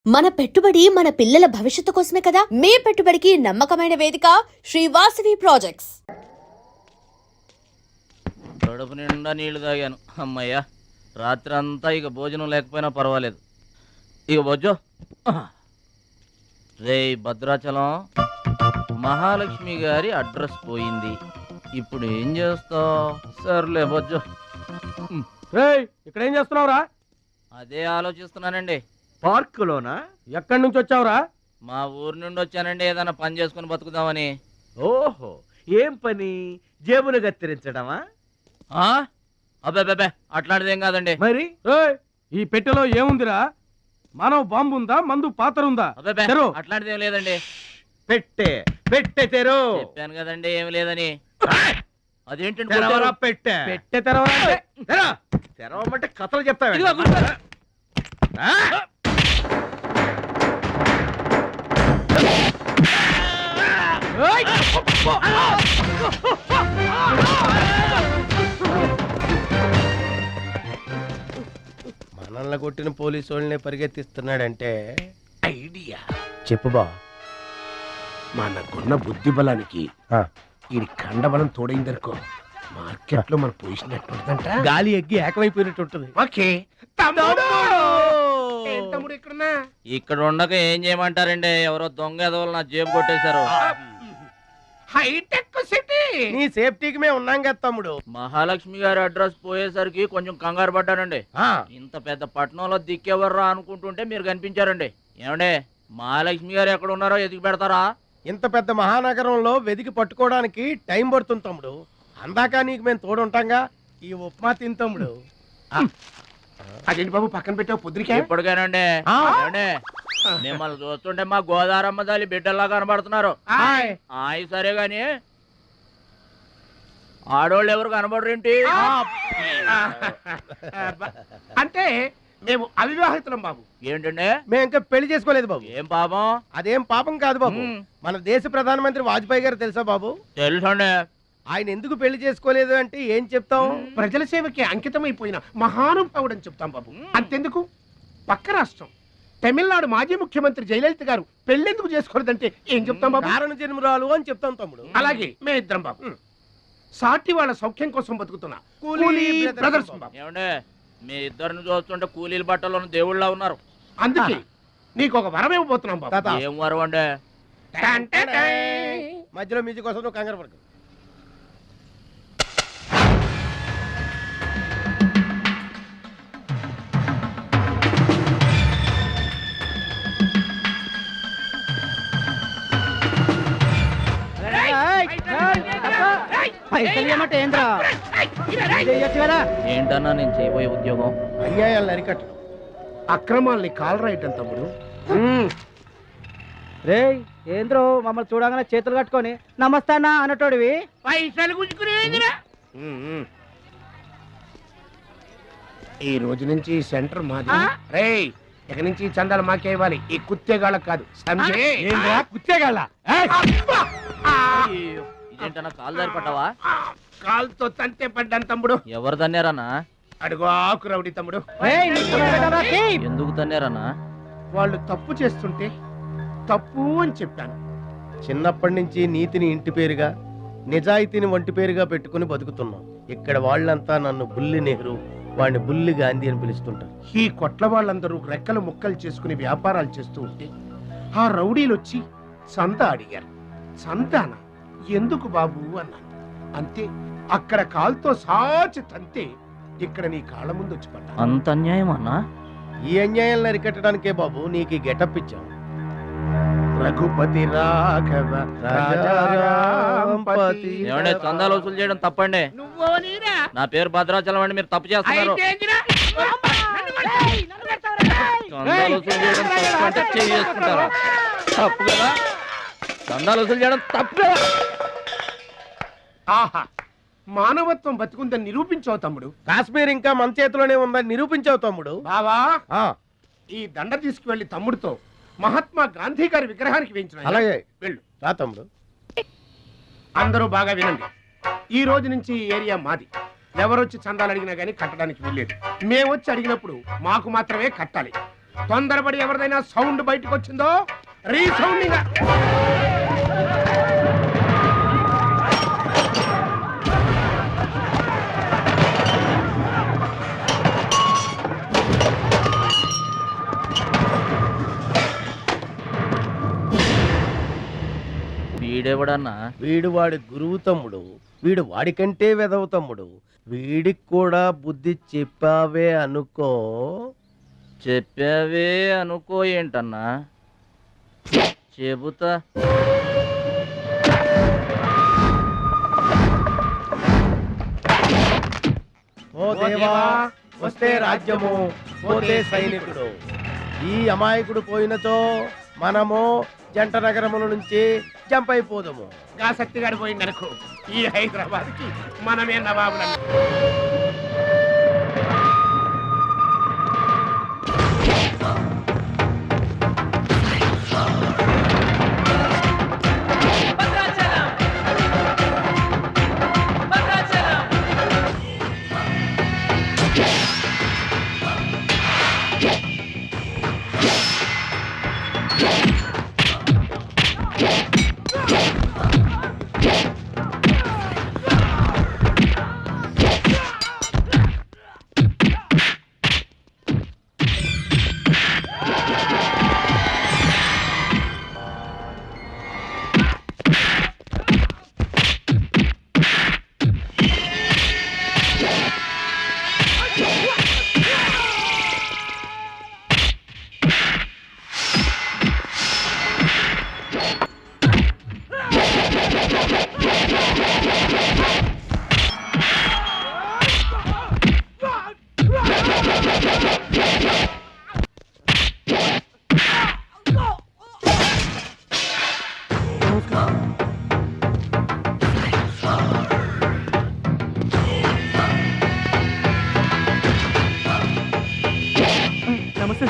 మన పెట్టుబడి మన పిల్లల భవిష్యత్తు కోసమే కదా. మీ పెట్టుబడికి నమ్మకమైన వేదిక శ్రీ వాసవి ప్రాజెక్ట్స్. కడుపు నిండా నీళ్లు తాగాను. అమ్మయ్యా, రాత్రి అంతా ఇక భోజనం లేకపోయినా పర్వాలేదు. ఇక బొజ్జో రే భద్రాచలం, మహాలక్ష్మి గారి అడ్రస్ పోయింది. ఇప్పుడు ఏం చేస్తావు? సర్లే బొజ్జో. ఇక్కడ ఏం చేస్తున్నావురా? అదే ఆలోచిస్తున్నానండి. పార్కులోనా? ఎక్కడి నుంచి వచ్చావురా? మా ఊరు నుండి వచ్చానండి, ఏదైనా పని చేసుకుని బతుకుదామని. ఓహో, ఏం పని? జేబులు కత్తిరించడమా? అబ్బే అట్లాంటిది ఏం కాదండి. మరి ఈ పెట్టెలో ఏముందిరా? మానవ బాంబు ఉందా? మందు పాత్ర ఉందా? అబ్బే అట్లాంటిది ఏం లేదండి. పెట్టె తెరు. చెప్పాను కదండి ఏమి లేదని. అదేంటండి పెట్టె తెరవమంటే కథలు చెప్తావా? మనల్ని కొట్టిన పోలీసు వాళ్ళని పరిగెత్తిస్తున్నాడంటే ఐడియా చెప్పు బా. మనకున్న బుద్ధి బలానికి ఈ కండబలం తోడైందనుకో, మార్కెట్ లో మన పొజిషన్ ఎట్టుంటదంట. గాలి ఎగ్గి ఏకమైపోయినట్టు ఉంటుంది. ఓకే తమ్ముడు ఇక్కడున్నా ఇక్కడ ఉండక ఏం చేయమంటారండి? ఎవరో దొంగ ఎదవలు నా జేబు కొట్టేశారు. Hitech city. నీ సేఫ్టీకి మేము ఉన్నాం కదా తమ్ముడు. మహాలక్ష్మి గారి అడ్రస్ పోయేసరికి కొంచెం కంగారు పడ్డానండి. ఇంత పెద్ద పట్టణంలో దిక్కెవర్రా అనుకుంటుంటే మీరు కనిపించారండి. ఏమండే, మహాలక్ష్మి గారు ఎక్కడ ఉన్నారో ఎదిగి పెడతారా? ఇంత పెద్ద మహానగరంలో వెదికి పట్టుకోవడానికి టైం పడుతుంది తమ్ముడు. అందాక నీకు మేము తోడుంటాంగా. ఈ ఉప్మా తిని తమ్ముడు. అదేంటి బాబు పక్కన పెట్టావు పొద్దురికే? ఇప్పటికేనండి. మిమ్మల్ని చూస్తుంటే మా గోదారమ్మ తల్లి బిడ్డల్లా కనబడుతున్నారు. ఆయి సరే గాని ఆడోళ్ళు ఎవరు కనబడరేంటి? అంటే మేము అవివాహితులం బాబు. ఏంటండి? మేము ఇంకా పెళ్లి చేసుకోలేదు బాబు. ఏం పాపం? అదేం పాపం కాదు బాబు. మన దేశ ప్రధానమంత్రి వాజ్పేయి గారు తెలుసా బాబు? తెలుసండి. ఆయన ఎందుకు పెళ్లి చేసుకోలేదు అంటే ఏం చెప్తాం? ప్రజల సేవకి అంకితమైపోయిన మహానుభావుడు అని చెప్తాం బాబు. అంతెందుకు, పక్క రాష్ట్రం తమిళనాడు మాజీ ముఖ్యమంత్రి జయలలిత గారు పెళ్ళెందుకు చేసుకోలేదంటే ఏం చెప్తాం బాబు? కారణ జన్మరాలు అని చెప్తాం తమ్ముడు. అలాగే మే ఇద్దరం బాబు సాటి వాళ్ళ సౌఖ్యం కోసం బతుకుతున్నా కూలీ బ్రదర్స్ బాబు. ఏమండే, మీ ఇద్దరిని చూస్తుంటే కూలీల బట్టలో దేవుళ్ళ ఉన్నారు. అందుకే నీకు ఒక వరం ఇవ్వబోతున్నాం బాబు. ఏం వరం అండి? మధ్యలో మ్యూజిక్ కోసం నువ్వు కంగారు పడకు. ఏంటన్నా నేను చేయబోయే ఉద్యోగం? అన్యాయాలను అరికట్టడం, అక్రమాల్ని కాలరాయటం తమ్ముడు. రే ఏంద్రో మమ్మల్ని చూడగానే చేతులు కట్టుకొని నమస్తానా అన్నటోడివి పైసలు గుంజుకునేదిరా. ఈ రోజు నుంచి సెంటర్ మాది. రేయ్, ఇక నుంచి చందాలు మాకే ఇవ్వాలి, ఈ కుత్తేగాళ్ళకి కాదు. కుత్తేగాళ్ళ ఇదేంటన్నా కాలు దారి పడ్డావా? కాలుతో తంతే పడ్డాను తమ్ముడు. ఎవరు తన్నారన్నా? అడుగు ఆకు రౌడీ తమ్ముడు. ఎందుకు తన్నారన్నా? వాళ్ళు తప్పు చేస్తుంటే తప్పు అని చెప్పాను. చిన్నప్పటి నుంచి నీతిని ఇంటి పేరుగా, నిజాయితీని వంటి పేరుగా పెట్టుకుని బతుకుతున్నాం. ఇక్కడ వాళ్ళంతా నన్ను బుల్లి నెహ్రూ, వాడిని బుల్లి గాంధీ అని పిలుస్తుంటారు. ఈ కొట్ల వాళ్ళందరూ రెక్కలు ముక్కలు చేసుకుని వ్యాపారాలు చేస్తూ ఉంటే ఆ రౌడీలు వచ్చి సంత అడిగారు. సంతాన ఎందుకు బాబు అన్నాను. అంతే, అక్కడ కాలుతో సాచి తంతే ఇక్కడ నీ కాళ్ళ ముందు వచ్చి పడ్డా. అంత అన్యాయం అన్నా? ఈ అన్యాయాలను అరికట్టడానికే బాబు నీకు ఈ గెటప్ ఇచ్చాం. రఘుపతి రాఘవ రాజారాంపతి. ఏమంటే, చందాలు వసూలు చేయడం తప్పండి. నా పేరు భద్రాచలం అండి, మీరు తప్పు చేస్తున్నారు. చందాలు వసూలు చేయడం తప్పు అంటే చేసుకుంటారా? తప్పు కదా? చందాలు వసూలు చేయడం తప్పు కదా? ఆహా, మానవత్వం బతుకుందని నిరూపించావు తమ్ముడు. కాశ్మీర్ ఇంకా మన చేతిలోనే ఉందని నిరూపించావు తమ్ముడు. బావా, ఈ దండ తీసుకువెళ్లి తమ్ముడితో మహాత్మా గాంధీ గారి విగ్రహానికి వేయించిన. అలాగే వెళ్ళు. రా తమ్ముడు. అందరూ బాగా వినండి. ఈ రోజు నుంచి ఈ ఏరియా మాది. ఎవరొచ్చి చందాలు అడిగినా గానీ కట్టడానికి వీల్లేదు. మేమొచ్చి అడిగినప్పుడు మాకు మాత్రమే కట్టాలి. తొందరపడి ఎవరిదైనా సౌండ్ బయటకు వచ్చిందో రీసౌండింగ్. వీడెవడన్నా? వీడు వాడి గురువు తమ్ముడు, వీడు వాడికంటే వెదవ తమ్ముడు. వీడికి కూడా బుద్ధి చెప్పావే అనుకో. చెప్పావే అనుకో ఏంటన్నా? చెబుతా. ఓ దేవా, వస్తే రాజ్యము, పోతే సైనికుడు. ఈ అమాయకుడు పోయినతో మనము జంట నగరముల నుంచి జంప్ అయిపోదాము. గా శక్తి గారు పోయిందనుకో, ఈ హైదరాబాద్ కి మనమే నవాబులను. నమస్తే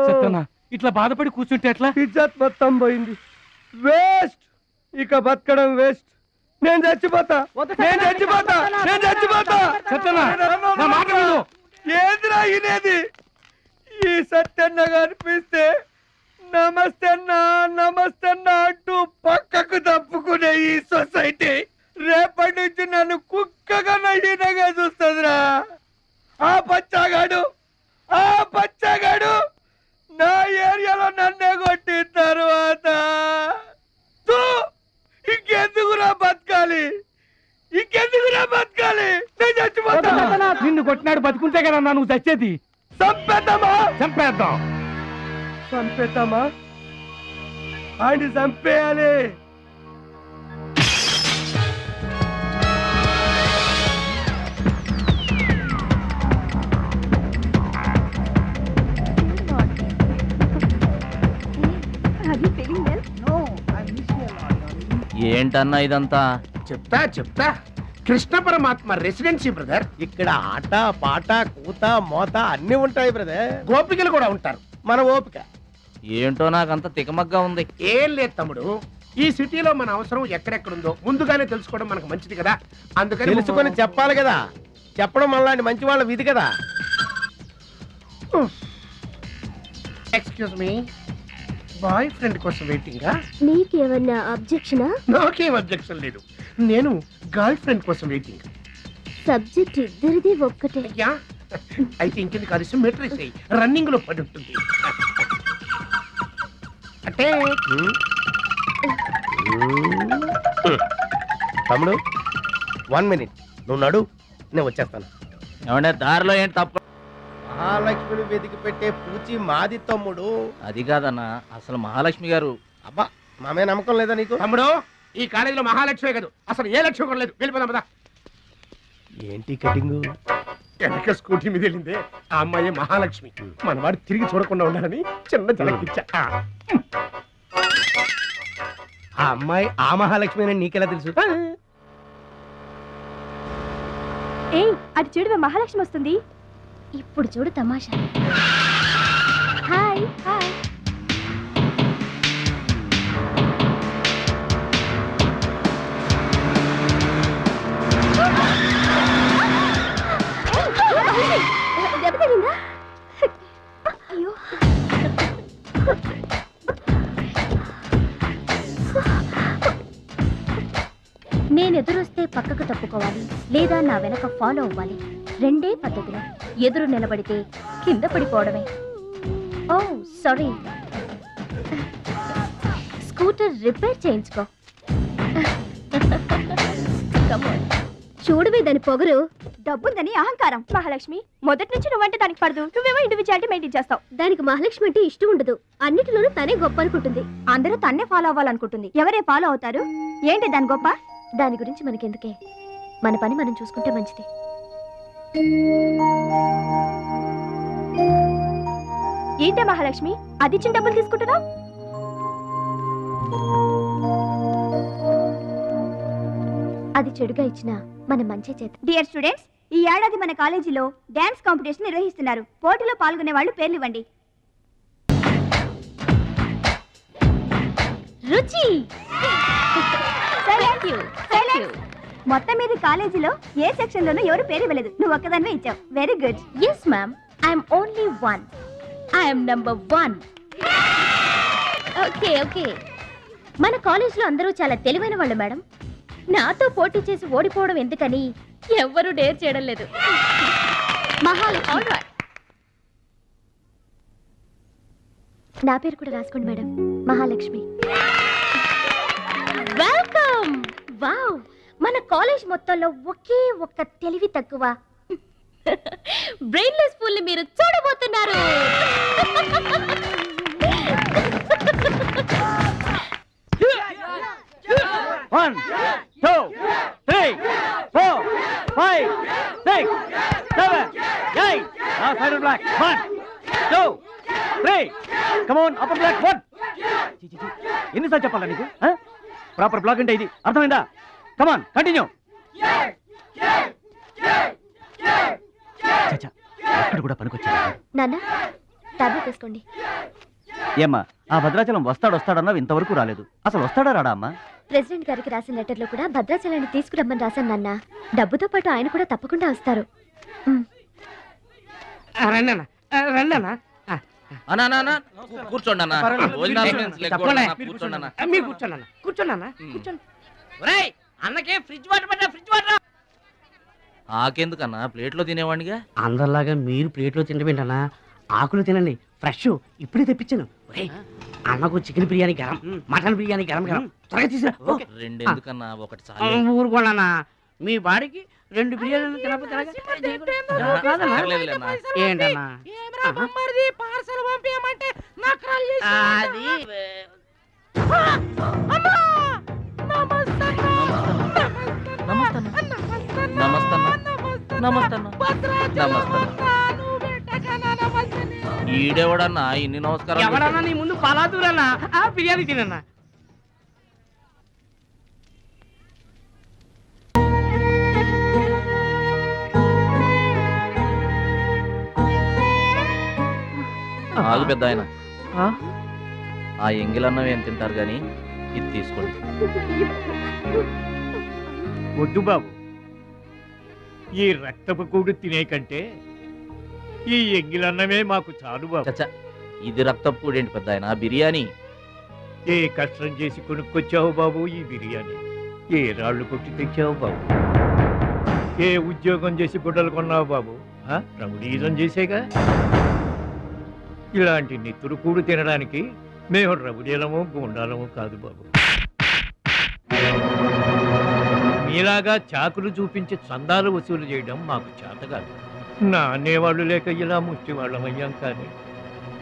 సత్తన్న. ఇట్లా బాధపడి కూర్చుంటే ఎట్లా? ఇజ్జత్ మొత్తం పోయింది. వేస్ట్, ఇక బతకడం వేస్ట్. నేను చచ్చిపోతా, నేను చచ్చిపోతా, నేను చచ్చిపోతా. ఏందిరా ఇనేది? ఈ సత్యన్న కనిపిస్తే నమస్తే అన్నా, నమస్తే అన్నా అంటూ పక్కకు తప్పుకునే ఈ సొసైటీ రేపటి నుంచి నన్ను కుక్కగా నయ్యినగా చూస్తుందిరా. ఆ పచ్చాగాడు నా ఏరియాలో నన్నే కొట్టిన తర్వాత ఇంకెందుకురా బతకాలి? నేను చచ్చిపోతా. నిన్ను కొట్టినాడు బతుకుంటే కదా నువ్వు చచ్చేది. చంపేద్దామా? ఆయన చంపేయాలి. ఏంటన్నా ఇదంతా? చెప్తా కృష్ణ పరమాత్మ రెసిడెన్సీ బ్రదర్. ఇక్కడ ఆట పాట కూత మోత అన్ని ఉంటాయి బ్రదర్. గోపికలు కూడా ఉంటారు. మన ఓపిక ఏంటో నాకంత తికమగ్గా ఉంది. ఏం లేదు తమ్ముడు, ఈ సిటీలో మన అవసరం ఎక్కడెక్కడుందో ముందుగానే తెలుసుకోవడం మనకు మంచిది కదా. అందుకని తెలుసుకొని చెప్పాలి కదా. చెప్పడం మనలాంటి మంచి వాళ్ళ విధి కదా. ఎక్స్క్యూజ్ మీ, బాయ్ ఫ్రెండ్ కోసం వెయిటింగా? నీకేమన్నా అబ్జెక్షనా? నాకేం అబ్జెక్షన్ లేదు, నేను గర్ల్ ఫ్రెండ్ కోసం వెయిటింగ్. సబ్జెక్ట్ ఇద్దరిది ఒక్కటే. యా, అయితే ఇంకెందుకు కలిసి మెట్రేస్ రన్నింగ్ లో పడి ఉంటుంది. అంటే తమ్ముడు 1 minute, నువ్వు నడు, నేను వచ్చేస్తాను. ఏమంటే దారిలో ఏంటి తప్పు? మహాలక్ష్మిని వెతికి పెట్టే పూచి మాది తమ్ముడు. అది కాదన్నా, అసలు మహాలక్ష్మి గారు. అబ్బా, మామే నమ్మకం లేదా నీకు? తమ్ముడు, ఈ కాలేజీలో మహాలక్ష్మే కాదు, అసలు ఏ లక్ష్యం కూడా లేదు. వెళ్ళిపోదాం పద. ఏంటి కటింగు? వెనక స్కూటీ మీద వెళ్ళిందే ఆ అమ్మాయి మహాలక్ష్మి. మనవాడు తిరిగి చూడకుండా ఉండాలని చిన్న జలకిచ్చా. ఆ అమ్మాయి ఆ మహాలక్ష్మి అని నీకెలా తెలుసు? ఏయ్, అటు చూడు, మహాలక్ష్మి వస్తుంది. ఇప్పుడు చూడు తమాషా. Hi hi. దెబ్బ తగిలిందా? అయ్యో, నేను ఎదురొస్తే పక్కకు తప్పుకోవాలి, లేదా నా వెనక ఫాలో అవ్వాలి. రెండే పద్ధతులు. ఎదురు నిలబడితే కింద పడిపోవడమే. ఓ సారీ, స్కూటర్ రిపేర్ చేయించుకో. చూడవే దాని పొగరు. డబ్బుందని అహంకారం. మహాలక్ష్మి, మొదటి నుంచి నువ్వంటే దానికి పడదు. నువ్వేమో ఇండివిజువాలిటీ మెయింటైన్ చేస్తావు. దానికి మహాలక్ష్మి అంటే ఇష్టం ఉండదు. అన్నిటిలోనూ తనే గొప్ప అనుకుంటుంది. అందరూ తన్నే ఫాలో అవ్వాలనుకుంటుంది. ఎవరే ఫాలో అవుతారు? ఏంటి దాని గొప్ప? దాని గురించి మనకెందుకే, మన పని మనం చూసుకుంటే మంచిది. ఏంటే మహాలక్ష్మి, అది ఇచ్చిన డబ్బులు తీసుకుంటున్నావు? అది చెడుగా ఇచ్చిన మన మంచి చేత. డియర్ స్టూడెంట్స్, ఈ ఏడాది మన కాలేజీలో డాన్స్ కాంపిటీషన్ నిర్వహిస్తున్నారు. పోటీలో పాల్గొనే వాళ్ళు పేర్లు ఇవ్వండి. రుచి. మొత్తం మీద కాలేజీలో ఏ సెక్షన్ లోనూ ఎవరు పేరు ఇవ్వలేదు. నువ్వు ఒక్కదాన్నే ఇచ్చావు. Very good. Yes ma'am, I'm only 1. I'm number 1. Okay okay. మన కాలేజీలో అందరూ చాలా తెలివైన వాళ్ళు మేడం. నాతో పోటీ చేసి ఓడిపోవడం ఎందుకని ఎవ్వరూ డేర్ చేయడం లేదు. మహాలక్ష్మి. నా పేరు కూడా రాసుకోండి మేడం, మహాలక్ష్మి. వెల్కమ్. వావ్, మన కాలేజ్ మొత్తంలో ఒకే ఒక్క తెలివి తక్కువ బ్రెయిన్లెస్ ఫుల్ ని మీరు చూడబోతున్నారు. One, two, three, 4, 5, 6, 7, 8. Now side and black. 1, 2, 3. Come on, upper black. 1. ఎన్నిసార్లు చెప్పాలా నీకు? ప్రాపర్ బ్లాక్ అంటే ఇది, అర్థమైందా? Come on, continue. చచ్చా, ఎక్కడ కూడా పనికొచ్చా? నాన్న, టాబ్లెట్ వేసుకోండి. ఏమ్మా, ఆ భద్రాచలం వస్తాడన్నావు, ఇంతవరకు రాలేదు. అసలు వస్తాడా రాడా అమ్మా? ప్రెసిడెంట్ గారికి రాసిన లెటర్ లో కూడా భద్రాచలాన్ని తీసుకురమ్మని రాశాను నాన్న. డబ్బుతో పాటు ఆయన కూడా తప్పకుండా వస్తారు. కూర్చోండి అన్న. అన్నకే ఫ్రిడ్జ్ వాటర్ పడ్డా, ఫ్రిడ్జ్ వాటర్. ఆకెందుకన్నా, ప్లేట్లో తినేవాడిగా. అందరిలాగా మీరు ప్లేట్లో తినబెట్టనా? ఆకులు తినండి, ఫ్రెష్ ఇప్పుడే తెప్పించాను. అన్నకు చికెన్ బిర్యానీ గరం, మటన్ బిర్యానీ గరం గరం. త్వరగా తీసుకురా. రెండు ఎందుకన్నా, ఒకటి చాలు. ఊరుకోండి, మీ బాడీకి 2 బిర్యానీలు తినకపోతే ఏంటన్నా? అది ఈడెవడన్నా ఇన్ని నమస్కారం? ఎవడన్నా నీ ముందు పలాదూరన్నా, ఆ బిర్యానీ తినన్నా. ఆగు పెద్ద ఆయన, ఆ ఎంగిలన్నవి ఏం తింటారు గాని ఇది తీసుకోండి. వద్దు బాబు, ఈ రక్తపు కూడు తినే కంటే ఈ ఎంగిలన్నమే మాకు చాలు బాబు. చచ్చా, ఇది రక్తపూడేంటి పెద్ద ఆయన బిర్యానీ. ఏ కష్టం చేసి కొనుక్కొచ్చావు బాబు ఈ బిర్యానీ? ఏ రాళ్ళు కొట్టి తెచ్చావు బాబు? ఏ ఉద్యోగం చేసి గుడ్డలు కొన్నావు బాబు? రౌడీజం చేసేగా. ఇలాంటి నెత్తురు కూడు తినడానికి మేము రౌడీలము గూండాలము కాదు బాబు. మీలాగా చాకులు చూపించి చందాలు వసూలు చేయడం మాకు చేత కాదు. నా అనేవాళ్ళు లేక ఇలా ముష్టి వాళ్ళం అయ్యాం, కానీ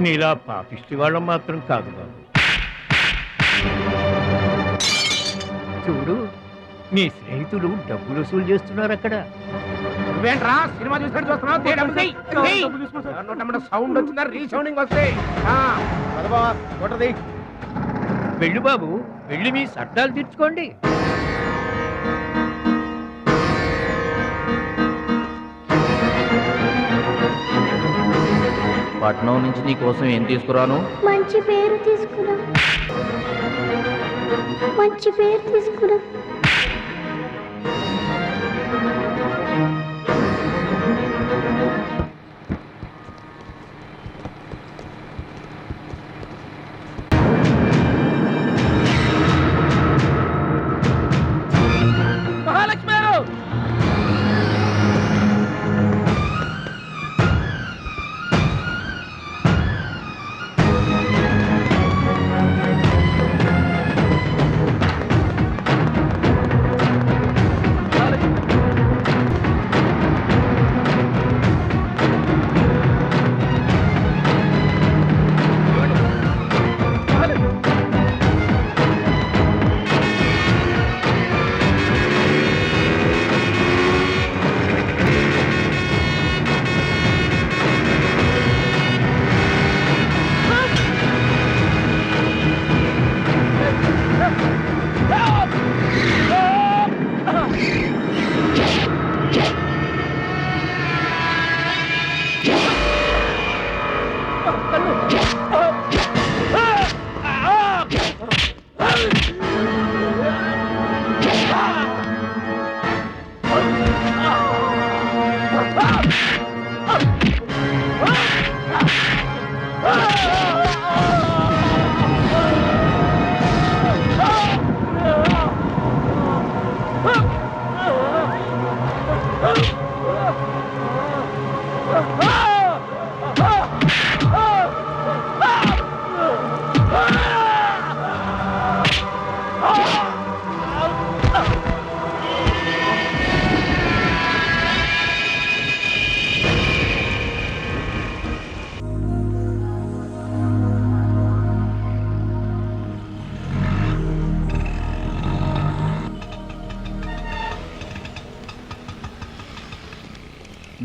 నీలా పాపిష్టి వాళ్ళం మాత్రం కాదు బాబు. చూడు, నీ స్నేహితులు డబ్బులు వసూలు చేస్తున్నారు అక్కడ. నువ్వేంట్రా సినిమా చూసినట్టు చూస్తున్నావు? సౌండ్ వచ్చిందా? రీసౌండింగ్ వస్తాయి. వెళ్ళు బాబు, వెళ్ళి మీ సర్దాలు తీర్చుకోండి. పట్నం నుంచి నీ కోసం ఏం తీసుకురాను? మంచి పేరు తీసుకురా, మంచి పేరు తీసుకురా. మహాలక్ష్మి గారు!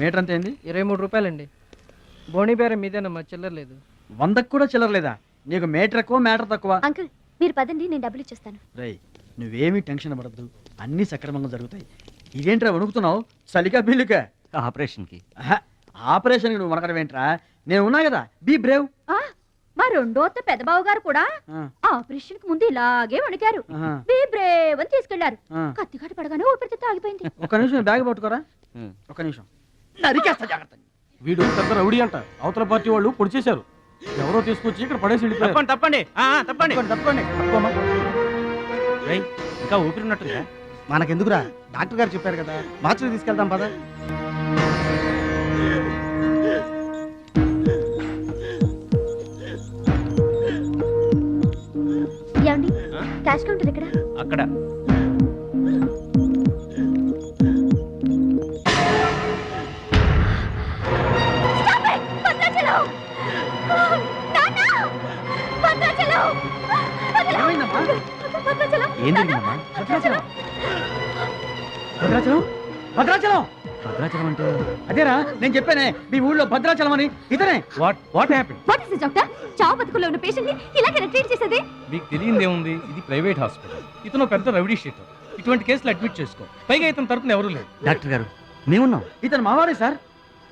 మీటర్ అంత ఏంది? 23 రూపాయలండి. బోణి బేరం మీదేనమ్మా, చిల్లర లేదు. 100కు కూడా చిల్లరలేదా? నీకు మీటర్ ఎక్కువ మ్యాటర్ తక్కువ. అంకుల్ మీరు పదండి, నేను డబ్బులు ఇచ్చేస్తాను. రేయ్, నువ్వేమీ టెన్షన్ పడద్దు, అన్నీ సక్రమంగా జరుగుతాయి. ఇదేంట్రా వణుకుతున్నావు? చలికా బిల్లుకా? ఆపరేషన్కి. ఆపరేషన్కి నువ్వు వనకడం ఏంట్రా? నేను ఉన్నా కదా, బీ బ్రేవ్. మా రెండో అత్త పెద్దబావు గారు కూడా ఆపరేషన్ కి ముందు ఇలాగే వణికారు. బ్రేవ్ అని తీసుకెళ్లారు. కత్తికాట పడగానే ఊపిరితిత్తు ఆగిపోయింది. ఒక్క నిమిషం బ్యాగ్ పట్టుకోరా, ఒక్క నిమిషం. నరికేస్తా జాగ్రత్త. వీడు పెద్ద రౌడీ అంట, అవతల పార్టీ వాళ్ళు పొడి చేశారు. ఎవరో తీసుకొచ్చి ఇక్కడ పడేసి వెళ్ళిపోయారు. తప్పండి తప్పండి తప్పండి. ఇంకా ఊపిరి ఉన్నట్టుందా? మనకెందుకురా, డాక్టర్ గారు చెప్పారు కదా, మార్చిలో తీసుకెళ్తాం పద. ఏమండి, క్యాష్ కౌంటర్ ఎక్కడ? అక్కడ. ఏం జరిగిందమ్మా? భద్రాచలం భద్రాచలం భద్రాచలం అంటే అదేరా, నేను చెప్పానే మీ ఊళ్ళో భద్రాచలం అని. ఇతనే. What happen? What is doctor? చావు బతుకులో ఉన్న పేషెంట్ ని ఇలాగే ట్రీట్ చేసేది? మీకు తెలియంది ఏముంది, ఇది ప్రైవేట్ హాస్పిటల్. ఇతను పెద్ద రౌడీ షీటర్. ఇటువంటి కేసులు అడ్మిట్ చేసుకో. పైగా ఇతను తరపున ఎవరు లేరు. డాక్టర్ గారు మేమున్నాం. ఇతను మావాడే సార్.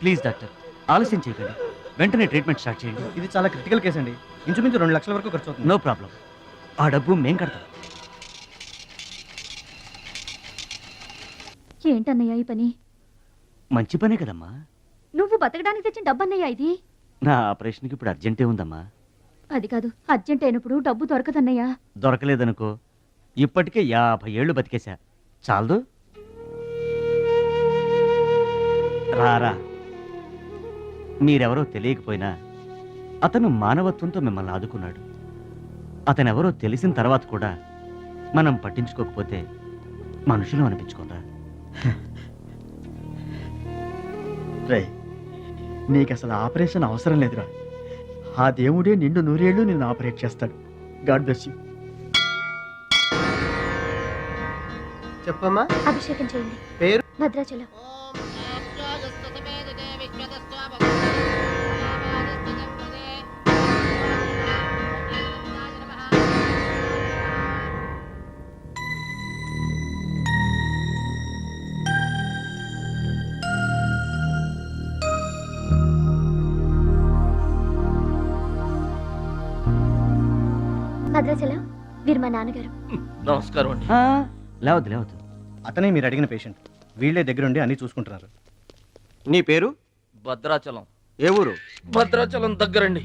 ప్లీజ్ డాక్టర్, ఆలస్యం చేయకండి, వెంటనే ట్రీట్మెంట్ స్టార్ట్ చేయండి. ఇది చాలా క్రిటికల్ కేసు అండి, ఇంచుమించు 2 లక్షల వరకు ఖర్చు అవుతుంది. నో ప్రాబ్లం, ఆ డబ్బు మేం కడతాం. ఏంటన్నయ్య ఈ పని? మంచి పనే కదమ్మా. నువ్వు బతకడానికి తెచ్చిన డబ్బన్నయ్య ఇది. నా ఆపరేషన్కి ఇప్పుడు అర్జెంటే ఉందమ్మా. అది కాదు, అర్జెంట్ అయినప్పుడు డబ్బు దొరకదన్నయ్యా. దొరకలేదనుకో, ఇప్పటికే 50 ఏళ్ళు బతికేశా. చాలదు. రారా. మీరెవరో తెలియకపోయినా అతను మానవత్వంతో మిమ్మల్ని ఆదుకున్నాడు. అతనెవరో తెలిసిన తర్వాత కూడా మనం పట్టించుకోకపోతే మనుషులు అనిపించుకోరా. రే, నీకు అసలు ఆపరేషన్ అవసరం లేదురా. ఆ దేవుడే నిండు 100 ఏళ్ళు నిన్ను ఆపరేట్ చేస్తాడు. God bless you. చెప్పమ్మా. అభిషేకం చేయండి. పేరు? భద్రాచలం. భద్రాచలం, వీరు మా నాన్నగారు. నమస్కారం అండి. లేవద్దు లేవద్దు. అతనే మీరు అడిగిన పేషెంట్. వీళ్ళే దగ్గరుండి అన్ని చూసుకుంటున్నారు. నీ పేరు? భద్రాచలం. ఏ ఊరు? భద్రాచలం దగ్గరండి.